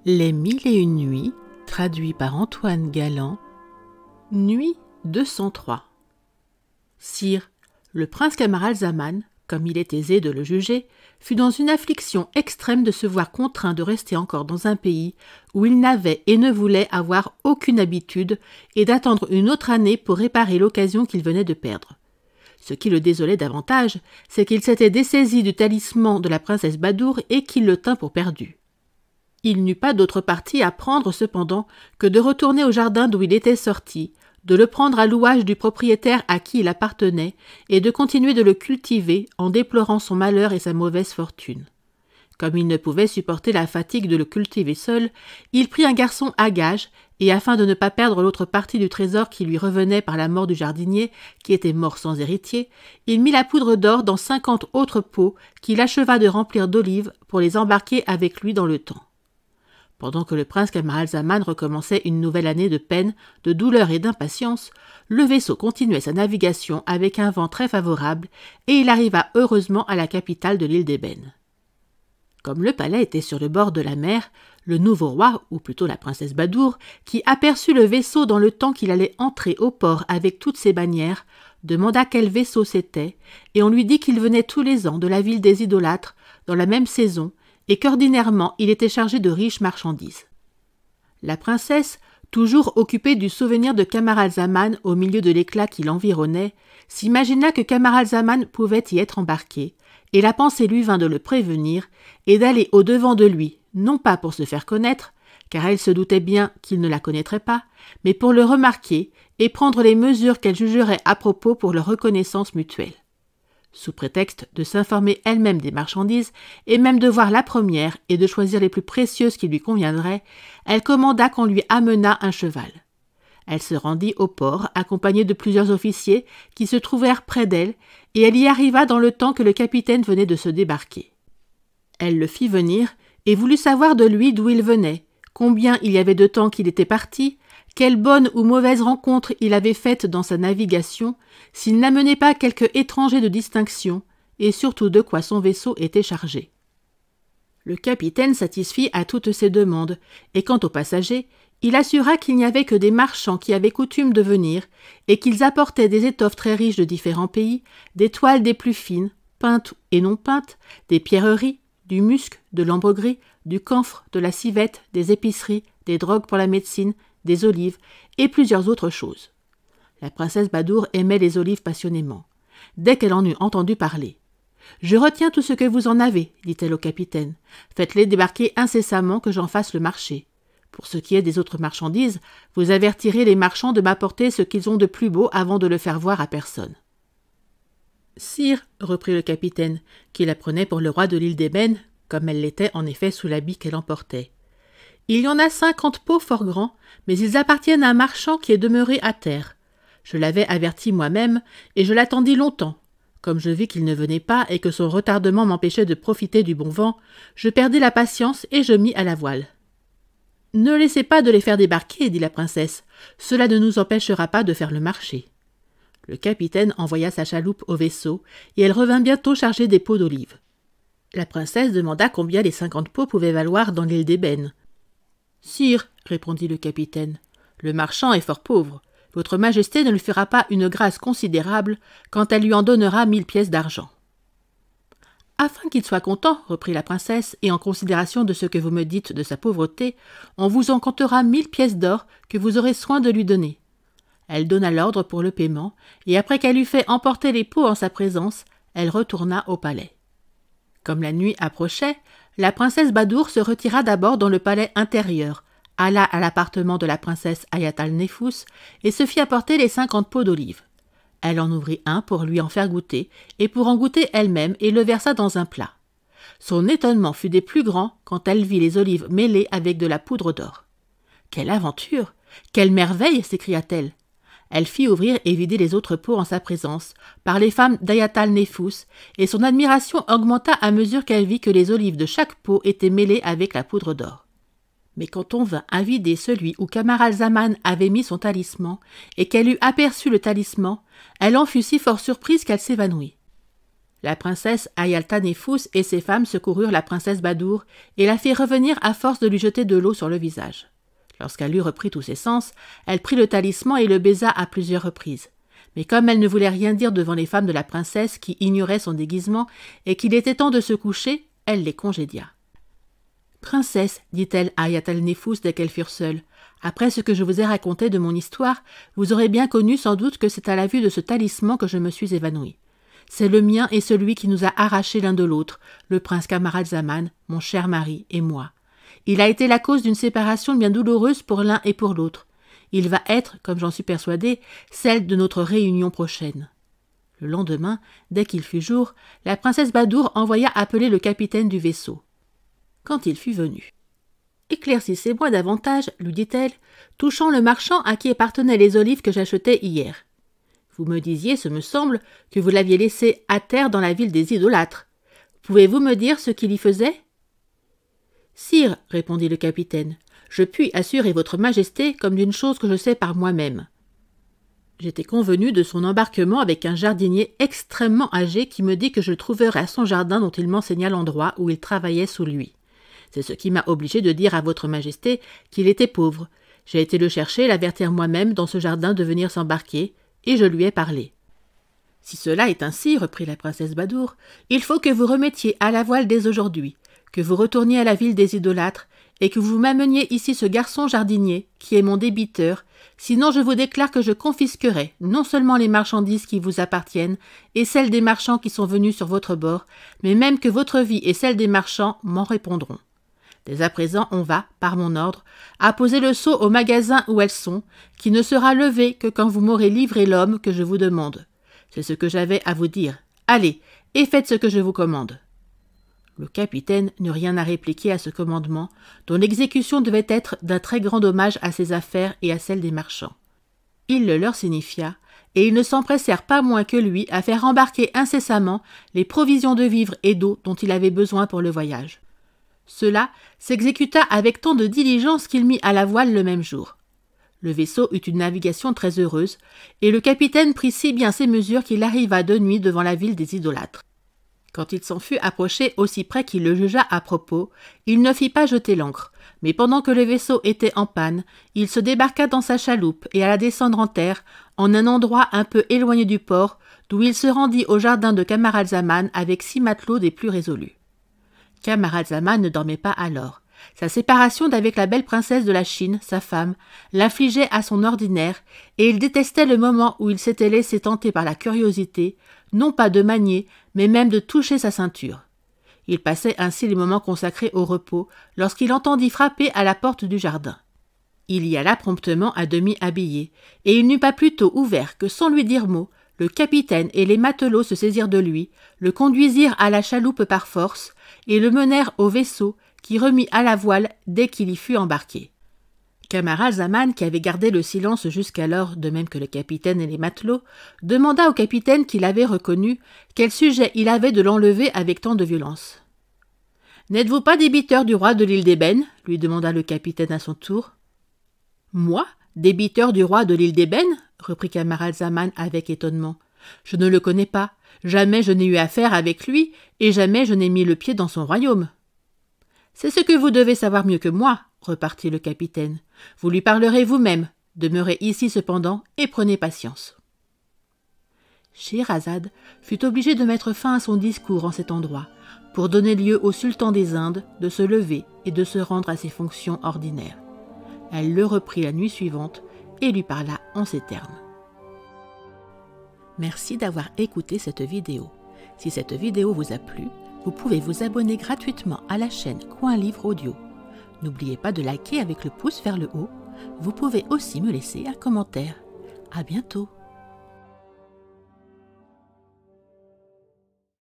Les mille et une nuits, traduit par Antoine Galland, nuit 203. Sire, le prince Camaralzaman, comme il est aisé de le juger, fut dans une affliction extrême de se voir contraint de rester encore dans un pays où il n'avait et ne voulait avoir aucune habitude et d'attendre une autre année pour réparer l'occasion qu'il venait de perdre. Ce qui le désolait davantage, c'est qu'il s'était dessaisi du talisman de la princesse Badour et qu'il le tint pour perdu. Il n'eut pas d'autre parti à prendre cependant que de retourner au jardin d'où il était sorti, de le prendre à louage du propriétaire à qui il appartenait et de continuer de le cultiver en déplorant son malheur et sa mauvaise fortune. Comme il ne pouvait supporter la fatigue de le cultiver seul, il prit un garçon à gage et afin de ne pas perdre l'autre partie du trésor qui lui revenait par la mort du jardinier, qui était mort sans héritier, il mit la poudre d'or dans 50 autres pots qu'il acheva de remplir d'olives pour les embarquer avec lui dans le temps. Pendant que le prince Camaralzaman recommençait une nouvelle année de peine, de douleur et d'impatience, le vaisseau continuait sa navigation avec un vent très favorable et il arriva heureusement à la capitale de l'île d'Ébène. Comme le palais était sur le bord de la mer, le nouveau roi, ou plutôt la princesse Badour, qui aperçut le vaisseau dans le temps qu'il allait entrer au port avec toutes ses bannières, demanda quel vaisseau c'était, et on lui dit qu'il venait tous les ans de la ville des idolâtres, dans la même saison, et qu'ordinairement il était chargé de riches marchandises. La princesse, toujours occupée du souvenir de Camaralzaman au milieu de l'éclat qui l'environnait, s'imagina que Camaralzaman pouvait y être embarqué, et la pensée lui vint de le prévenir et d'aller au-devant de lui, non pas pour se faire connaître, car elle se doutait bien qu'il ne la connaîtrait pas, mais pour le remarquer et prendre les mesures qu'elle jugerait à propos pour leur reconnaissance mutuelle. Sous prétexte de s'informer elle-même des marchandises, et même de voir la première et de choisir les plus précieuses qui lui conviendraient, elle commanda qu'on lui amenât un cheval. Elle se rendit au port, accompagnée de plusieurs officiers qui se trouvèrent près d'elle, et elle y arriva dans le temps que le capitaine venait de se débarquer. Elle le fit venir et voulut savoir de lui d'où il venait, combien il y avait de temps qu'il était parti, quelle bonne ou mauvaise rencontre il avait faite dans sa navigation, s'il n'amenait pas quelque étranger de distinction, et surtout de quoi son vaisseau était chargé. Le capitaine satisfit à toutes ces demandes, et quant aux passagers, il assura qu'il n'y avait que des marchands qui avaient coutume de venir, et qu'ils apportaient des étoffes très riches de différents pays, des toiles des plus fines, peintes et non peintes, des pierreries, du musc, de l'ambre-gris, du camphre, de la civette, des épiceries, des drogues pour la médecine, des olives et plusieurs autres choses. La princesse Badour aimait les olives passionnément. Dès qu'elle en eut entendu parler, « Je retiens tout ce que vous en avez, dit-elle au capitaine. Faites-les débarquer incessamment que j'en fasse le marché. Pour ce qui est des autres marchandises, vous avertirez les marchands de m'apporter ce qu'ils ont de plus beau avant de le faire voir à personne. » Sire, reprit le capitaine, qui la prenait pour le roi de l'île d'Ébène, comme elle l'était en effet sous l'habit qu'elle emportait. Il y en a 50 pots fort grands, mais ils appartiennent à un marchand qui est demeuré à terre. Je l'avais averti moi-même, et je l'attendis longtemps. Comme je vis qu'il ne venait pas et que son retardement m'empêchait de profiter du bon vent, je perdis la patience et je mis à la voile. « Ne laissez pas de les faire débarquer, dit la princesse. Cela ne nous empêchera pas de faire le marché. » Le capitaine envoya sa chaloupe au vaisseau, et elle revint bientôt chargée des pots d'olives. La princesse demanda combien les 50 pots pouvaient valoir dans l'île d'Ébène. « Sire, répondit le capitaine, le marchand est fort pauvre. Votre majesté ne lui fera pas une grâce considérable quand elle lui en donnera 1000 pièces d'argent. »« Afin qu'il soit content, reprit la princesse, et en considération de ce que vous me dites de sa pauvreté, on vous en comptera 1000 pièces d'or que vous aurez soin de lui donner. » Elle donna l'ordre pour le paiement, et après qu'elle eut fait emporter les pots en sa présence, elle retourna au palais. Comme la nuit approchait, la princesse Badour se retira d'abord dans le palais intérieur, alla à l'appartement de la princesse Hayatal-Nefous et se fit apporter les 50 pots d'olives. Elle en ouvrit un pour lui en faire goûter, et pour en goûter elle-même, et le versa dans un plat. Son étonnement fut des plus grands quand elle vit les olives mêlées avec de la poudre d'or. « Quelle aventure! Quelle merveille !» s'écria-t-elle. Elle fit ouvrir et vider les autres pots en sa présence, par les femmes d'Hayatal-Nefous, et son admiration augmenta à mesure qu'elle vit que les olives de chaque pot étaient mêlées avec la poudre d'or. Mais quand on vint à vider celui où Camaralzaman avait mis son talisman, et qu'elle eut aperçu le talisman, elle en fut si fort surprise qu'elle s'évanouit. La princesse Ayalta-Nefous et ses femmes secoururent la princesse Badour et la firent revenir à force de lui jeter de l'eau sur le visage. Lorsqu'elle eut repris tous ses sens, elle prit le talisman et le baisa à plusieurs reprises. Mais comme elle ne voulait rien dire devant les femmes de la princesse qui ignoraient son déguisement et qu'il était temps de se coucher, elle les congédia. « Princesse, dit-elle à Ayalta-Nefous dès qu'elles furent seules, après ce que je vous ai raconté de mon histoire, vous aurez bien connu sans doute que c'est à la vue de ce talisman que je me suis évanouie. C'est le mien et celui qui nous a arrachés l'un de l'autre, le prince Camaralzaman, mon cher mari, et moi. Il a été la cause d'une séparation bien douloureuse pour l'un et pour l'autre. Il va être, comme j'en suis persuadée, celle de notre réunion prochaine. » Le lendemain, dès qu'il fut jour, la princesse Badour envoya appeler le capitaine du vaisseau. Quand il fut venu. « Éclaircissez-moi davantage, lui dit-elle, touchant le marchand à qui appartenaient les olives que j'achetais hier. Vous me disiez, ce me semble, que vous l'aviez laissé à terre dans la ville des idolâtres. Pouvez-vous me dire ce qu'il y faisait ?»« Sire, répondit le capitaine, je puis assurer votre majesté comme d'une chose que je sais par moi-même. J'étais convenu de son embarquement avec un jardinier extrêmement âgé qui me dit que je le trouverais à son jardin dont il m'enseigna l'endroit où il travaillait sous lui. C'est ce qui m'a obligé de dire à votre majesté qu'il était pauvre. J'ai été le chercher et l'avertir moi-même dans ce jardin de venir s'embarquer, et je lui ai parlé. « Si cela est ainsi, reprit la princesse Badour, il faut que vous remettiez à la voile dès aujourd'hui, que vous retourniez à la ville des idolâtres, et que vous m'ameniez ici ce garçon jardinier, qui est mon débiteur, sinon je vous déclare que je confisquerai non seulement les marchandises qui vous appartiennent, et celles des marchands qui sont venus sur votre bord, mais même que votre vie et celle des marchands m'en répondront. Dès à présent, on va, par mon ordre, apposer le sceau au magasin où elles sont, qui ne sera levé que quand vous m'aurez livré l'homme que je vous demande. C'est ce que j'avais à vous dire. Allez, et faites ce que je vous commande. » Le capitaine n'eut rien à répliquer à ce commandement, dont l'exécution devait être d'un très grand dommage à ses affaires et à celles des marchands. Il le leur signifia, et ils ne s'empressèrent pas moins que lui à faire embarquer incessamment les provisions de vivres et d'eau dont il avait besoin pour le voyage. Cela s'exécuta avec tant de diligence qu'il mit à la voile le même jour. Le vaisseau eut une navigation très heureuse, et le capitaine prit si bien ses mesures qu'il arriva de nuit devant la ville des idolâtres. Quand il s'en fut approché aussi près qu'il le jugea à propos, il ne fit pas jeter l'ancre, mais pendant que le vaisseau était en panne, il se débarqua dans sa chaloupe et alla descendre en terre, en un endroit un peu éloigné du port, d'où il se rendit au jardin de Camaralzaman avec 6 matelots des plus résolus. Camaralzaman ne dormait pas alors. Sa séparation d'avec la belle princesse de la Chine, sa femme, l'affligeait à son ordinaire, et il détestait le moment où il s'était laissé tenter par la curiosité, non pas de manier, mais même de toucher sa ceinture. Il passait ainsi les moments consacrés au repos, lorsqu'il entendit frapper à la porte du jardin. Il y alla promptement à demi habillé, et il n'eut pas plus tôt ouvert que sans lui dire mot, le capitaine et les matelots se saisirent de lui, le conduisirent à la chaloupe par force, et le menèrent au vaisseau, qui remit à la voile dès qu'il y fut embarqué. Camaralzaman, qui avait gardé le silence jusqu'alors, de même que le capitaine et les matelots, demanda au capitaine qu'il avait reconnu quel sujet il avait de l'enlever avec tant de violence. « N'êtes-vous pas débiteur du roi de l'île d'Ébène » lui demanda le capitaine à son tour. « Moi, débiteur du roi de l'île d'Ébène » reprit Camaralzaman avec étonnement. « Je ne le connais pas, jamais je n'ai eu affaire avec lui, et jamais je n'ai mis le pied dans son royaume. »« C'est ce que vous devez savoir mieux que moi, » repartit le capitaine. « Vous lui parlerez vous-même. Demeurez ici cependant et prenez patience. » Scheherazade fut obligée de mettre fin à son discours en cet endroit, pour donner lieu au sultan des Indes de se lever et de se rendre à ses fonctions ordinaires. Elle le reprit la nuit suivante et lui parla en ces termes. Merci d'avoir écouté cette vidéo. Si cette vidéo vous a plu, vous pouvez vous abonner gratuitement à la chaîne Coin Livre Audio. N'oubliez pas de liker avec le pouce vers le haut. Vous pouvez aussi me laisser un commentaire. À bientôt.